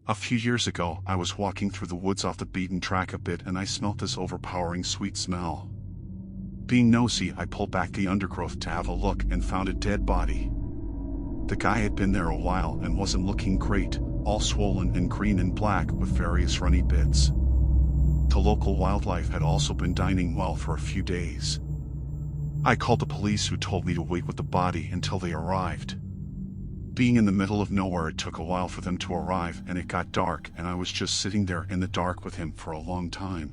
A few years ago, I was walking through the woods off the beaten track a bit and I smelt this overpowering sweet smell. Being nosy, I pulled back the undergrowth to have a look and found a dead body. The guy had been there a while and wasn't looking great, all swollen and green and black with various runny bits. The local wildlife had also been dining well for a few days. I called the police, who told me to wait with the body until they arrived. Being in the middle of nowhere, it took a while for them to arrive and it got dark and I was just sitting there in the dark with him for a long time.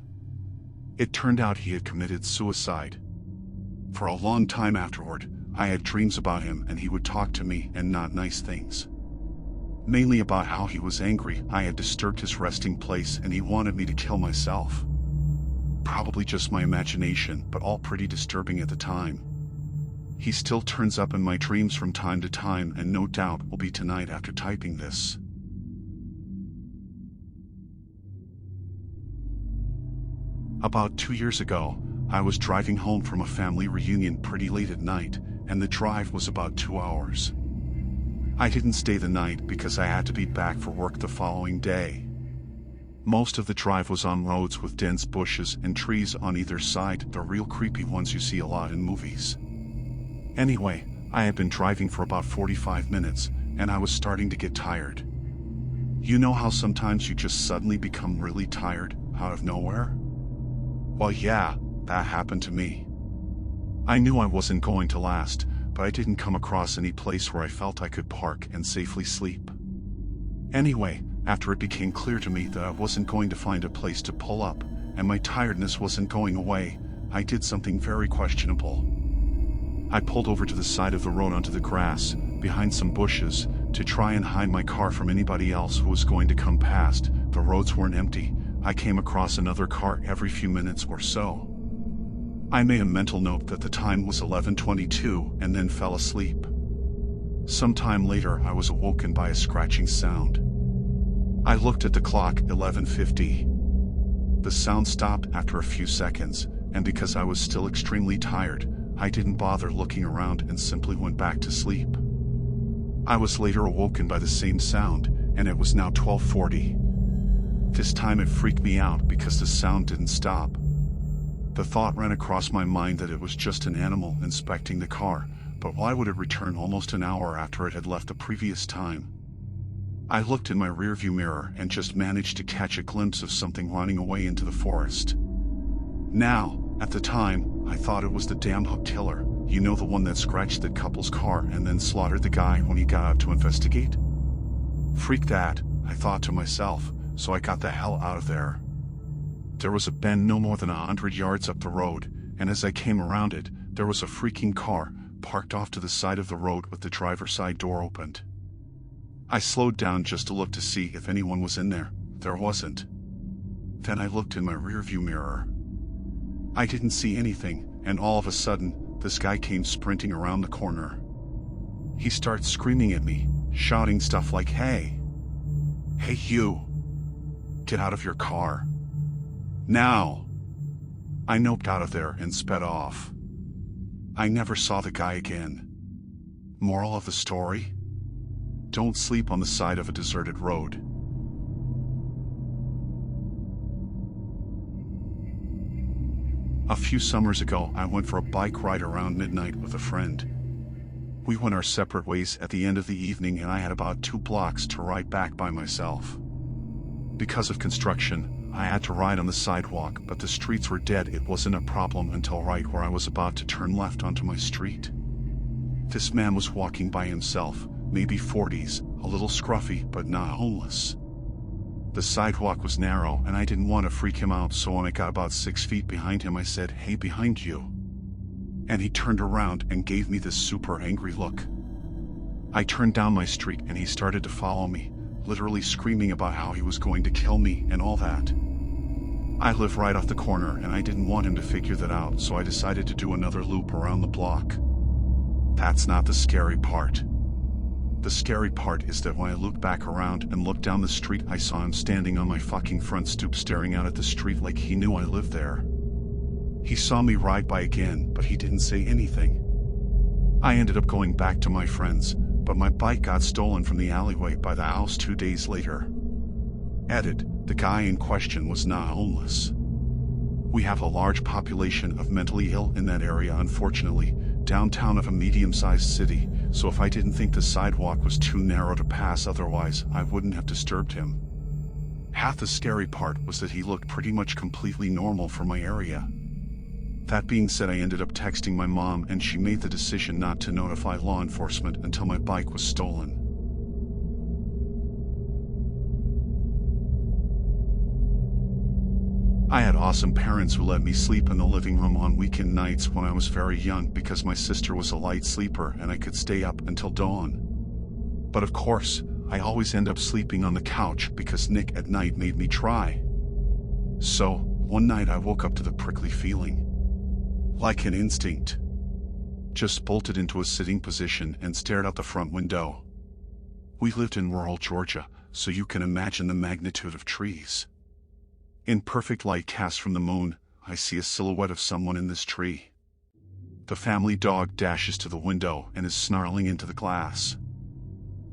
It turned out he had committed suicide. For a long time afterward, I had dreams about him and he would talk to me, and not nice things. Mainly about how he was angry I had disturbed his resting place and he wanted me to kill myself. Probably just my imagination, but all pretty disturbing at the time. He still turns up in my dreams from time to time, and no doubt will be tonight after typing this. About 2 years ago, I was driving home from a family reunion pretty late at night, and the drive was about 2 hours. I didn't stay the night because I had to be back for work the following day. Most of the drive was on roads with dense bushes and trees on either side, the real creepy ones you see a lot in movies. Anyway, I had been driving for about 45 minutes, and I was starting to get tired. You know how sometimes you just suddenly become really tired, out of nowhere? Well, yeah, that happened to me. I knew I wasn't going to last, but I didn't come across any place where I felt I could park and safely sleep. Anyway, after it became clear to me that I wasn't going to find a place to pull up, and my tiredness wasn't going away, I did something very questionable. I pulled over to the side of the road onto the grass, behind some bushes, to try and hide my car from anybody else who was going to come past. The roads weren't empty. I came across another car every few minutes or so. I made a mental note that the time was 11:22 and then fell asleep. Sometime later, I was awoken by a scratching sound. I looked at the clock, 11:50. The sound stopped after a few seconds, and because I was still extremely tired, I didn't bother looking around and simply went back to sleep. I was later awoken by the same sound, and it was now 12:40. This time it freaked me out because the sound didn't stop. The thought ran across my mind that it was just an animal inspecting the car, but why would it return almost an hour after it had left the previous time? I looked in my rearview mirror and just managed to catch a glimpse of something running away into the forest. Now, at the time, I thought it was the damn hook killer, you know, the one that scratched that couple's car and then slaughtered the guy when he got out to investigate. Freak that, I thought to myself, so I got the hell out of there. There was a bend no more than 100 yards up the road, and as I came around it, there was a freaking car, parked off to the side of the road with the driver's side door opened. I slowed down just to look to see if anyone was in there. There wasn't. Then I looked in my rearview mirror. I didn't see anything, and all of a sudden, this guy came sprinting around the corner. He starts screaming at me, shouting stuff like, "Hey! Hey you! Get out of your car! Now!" I noped out of there and sped off. I never saw the guy again. Moral of the story? Don't sleep on the side of a deserted road. A few summers ago, I went for a bike ride around midnight with a friend. We went our separate ways at the end of the evening and I had about 2 blocks to ride back by myself. Because of construction, I had to ride on the sidewalk, but the streets were dead. It wasn't a problem until right where I was about to turn left onto my street. This man was walking by himself, maybe 40s, a little scruffy but not homeless. The sidewalk was narrow and I didn't want to freak him out, so when I got about 6 feet behind him I said, "Hey, behind you." And he turned around and gave me this super angry look. I turned down my street and he started to follow me, literally screaming about how he was going to kill me and all that. I live right off the corner and I didn't want him to figure that out, so I decided to do another loop around the block. That's not the scary part. The scary part is that when I looked back around and looked down the street, I saw him standing on my fucking front stoop staring out at the street like he knew I lived there. He saw me ride by again, but he didn't say anything. I ended up going back to my friends, but my bike got stolen from the alleyway by the house 2 days later. Edit, the guy in question was not homeless. We have a large population of mentally ill in that area, unfortunately, downtown of a medium-sized city, so if I didn't think the sidewalk was too narrow to pass otherwise, I wouldn't have disturbed him. Half the scary part was that he looked pretty much completely normal for my area. That being said, I ended up texting my mom and she made the decision not to notify law enforcement until my bike was stolen. I had awesome parents who let me sleep in the living room on weekend nights when I was very young because my sister was a light sleeper and I could stay up until dawn. But of course, I always end up sleeping on the couch because Nick at night made me try. So, one night I woke up to the prickly feeling. Like an instinct. Just bolted into a sitting position and stared out the front window. We lived in rural Georgia, so you can imagine the magnitude of trees. In perfect light cast from the moon, I see a silhouette of someone in this tree. The family dog dashes to the window and is snarling into the glass.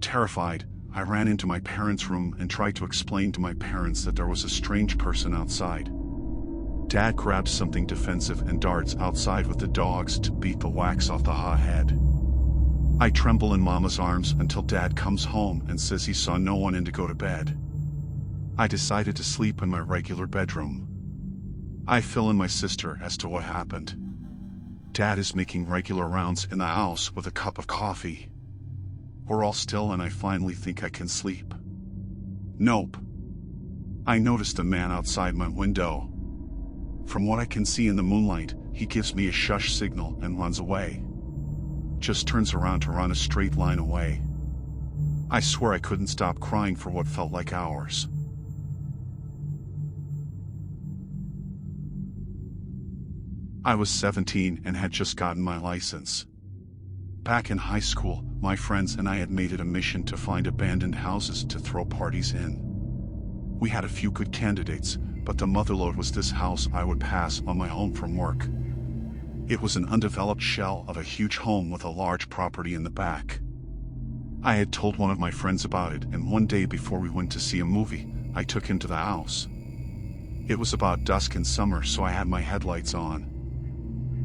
Terrified, I ran into my parents' room and tried to explain to my parents that there was a strange person outside. Dad grabs something defensive and darts outside with the dogs to beat the wax off the hot head. I tremble in Mama's arms until Dad comes home and says he saw no one in to go to bed. I decided to sleep in my regular bedroom. I fill in my sister as to what happened. Dad is making regular rounds in the house with a cup of coffee. We're all still and I finally think I can sleep. Nope. I noticed a man outside my window. From what I can see in the moonlight, he gives me a shush signal and runs away. Just turns around to run a straight line away. I swear I couldn't stop crying for what felt like hours. I was 17 and had just gotten my license. Back in high school, my friends and I had made it a mission to find abandoned houses to throw parties in. We had a few good candidates, but the motherlode was this house I would pass on my home from work. It was an undeveloped shell of a huge home with a large property in the back. I had told one of my friends about it, and one day before we went to see a movie, I took him to the house. It was about dusk in summer, so I had my headlights on.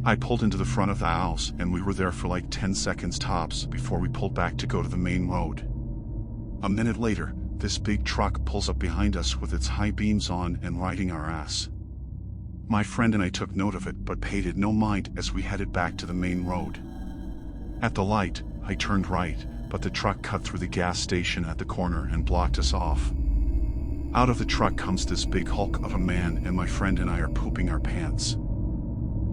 I pulled into the front of the house and we were there for like 10 seconds tops before we pulled back to go to the main road. A minute later, this big truck pulls up behind us with its high beams on and riding our ass. My friend and I took note of it but paid it no mind as we headed back to the main road. At the light, I turned right, but the truck cut through the gas station at the corner and blocked us off. Out of the truck comes this big hulk of a man and my friend and I are pooping our pants.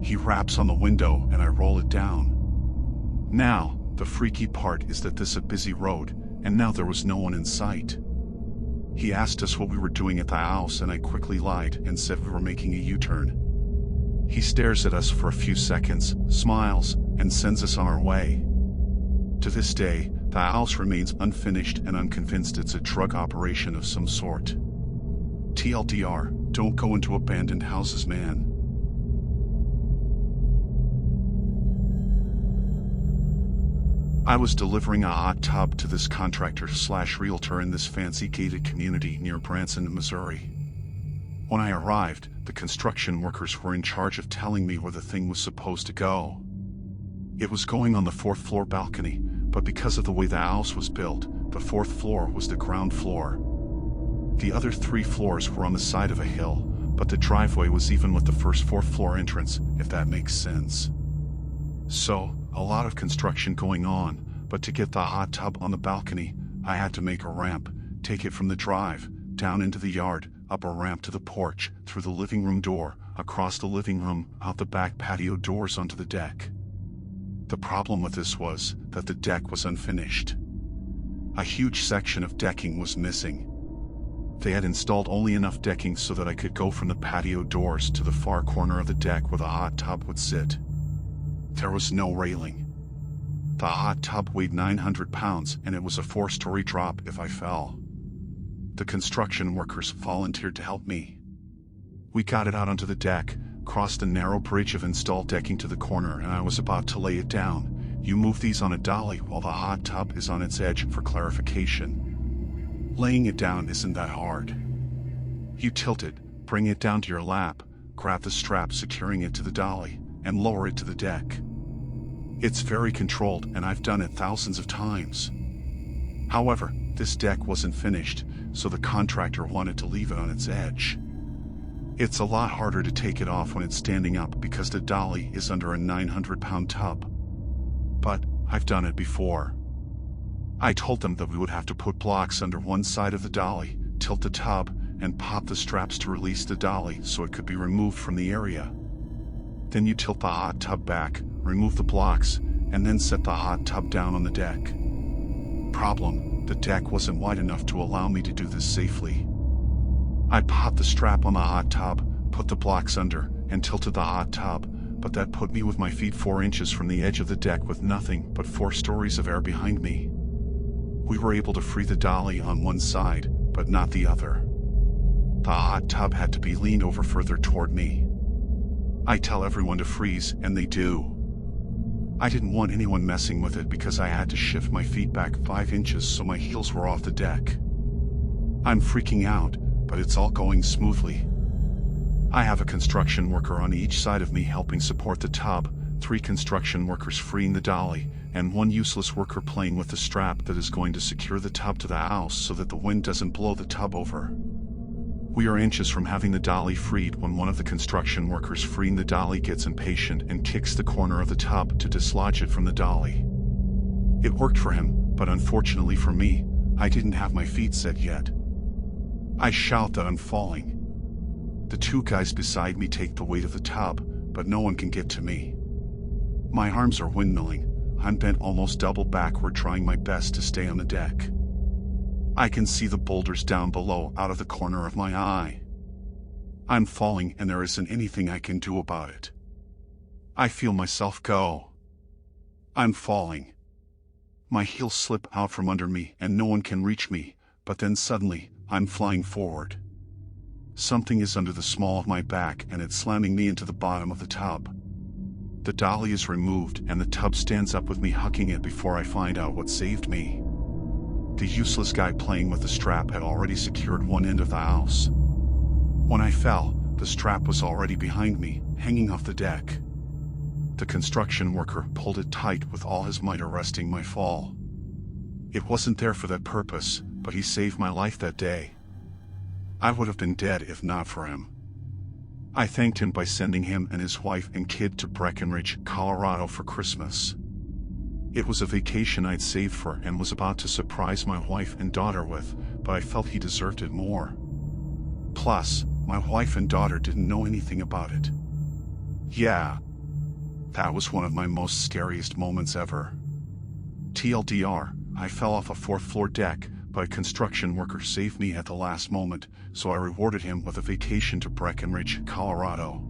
He raps on the window and I roll it down. Now, the freaky part is that this is a busy road, and now there was no one in sight. He asked us what we were doing at the house and I quickly lied and said we were making a U-turn. He stares at us for a few seconds, smiles, and sends us on our way. To this day, the house remains unfinished and unconvinced it's a drug operation of some sort. TLDR, don't go into abandoned houses, man. I was delivering a hot tub to this contractor/realtor in this fancy gated community near Branson, Missouri. When I arrived, the construction workers were in charge of telling me where the thing was supposed to go. It was going on the 4th floor balcony, but because of the way the house was built, the 4th floor was the ground floor. The other 3 floors were on the side of a hill, but the driveway was even with the first 4th floor entrance, if that makes sense. So, a lot of construction going on, but to get the hot tub on the balcony, I had to make a ramp, take it from the drive, down into the yard, up a ramp to the porch, through the living room door, across the living room, out the back patio doors onto the deck. The problem with this was that the deck was unfinished. A huge section of decking was missing. They had installed only enough decking so that I could go from the patio doors to the far corner of the deck where the hot tub would sit. There was no railing. The hot tub weighed 900 pounds and it was a 4-story drop if I fell. The construction workers volunteered to help me. We got it out onto the deck, crossed a narrow bridge of installed decking to the corner, and I was about to lay it down. You move these on a dolly while the hot tub is on its edge for clarification. Laying it down isn't that hard. You tilt it, bring it down to your lap, grab the strap securing it to the dolly, and lower it to the deck. It's very controlled, and I've done it thousands of times. However, this deck wasn't finished, so the contractor wanted to leave it on its edge. It's a lot harder to take it off when it's standing up because the dolly is under a 900-pound tub. But I've done it before. I told them that we would have to put blocks under one side of the dolly, tilt the tub, and pop the straps to release the dolly so it could be removed from the area. Then you tilt the hot tub back, remove the blocks, and then set the hot tub down on the deck. Problem: the deck wasn't wide enough to allow me to do this safely. I popped the strap on the hot tub, put the blocks under, and tilted the hot tub, but that put me with my feet 4 inches from the edge of the deck with nothing but 4 stories of air behind me. We were able to free the dolly on one side, but not the other. The hot tub had to be leaned over further toward me. I tell everyone to freeze, and they do. I didn't want anyone messing with it because I had to shift my feet back 5 inches so my heels were off the deck. I'm freaking out, but it's all going smoothly. I have a construction worker on each side of me helping support the tub, 3 construction workers freeing the dolly, and 1 useless worker playing with the strap that is going to secure the tub to the house so that the wind doesn't blow the tub over. We are inches from having the dolly freed when one of the construction workers freeing the dolly gets impatient and kicks the corner of the tub to dislodge it from the dolly. It worked for him, but unfortunately for me, I didn't have my feet set yet. I shout that I'm falling. The 2 guys beside me take the weight of the tub, but no one can get to me. My arms are windmilling. I'm bent almost double backward trying my best to stay on the deck. I can see the boulders down below out of the corner of my eye. I'm falling and there isn't anything I can do about it. I feel myself go. I'm falling. My heels slip out from under me and no one can reach me, but then suddenly, I'm flying forward. Something is under the small of my back and it's slamming me into the bottom of the tub. The dolly is removed and the tub stands up with me hucking it before I find out what saved me. The useless guy playing with the strap had already secured one end of the house. When I fell, the strap was already behind me, hanging off the deck. The construction worker pulled it tight with all his might, arresting my fall. It wasn't there for that purpose, but he saved my life that day. I would have been dead if not for him. I thanked him by sending him and his wife and kid to Breckenridge, Colorado for Christmas. It was a vacation I'd saved for and was about to surprise my wife and daughter with, but I felt he deserved it more. Plus, my wife and daughter didn't know anything about it. Yeah, that was one of my most scariest moments ever. TLDR, I fell off a 4th-floor deck, but a construction worker saved me at the last moment, so I rewarded him with a vacation to Breckenridge, Colorado.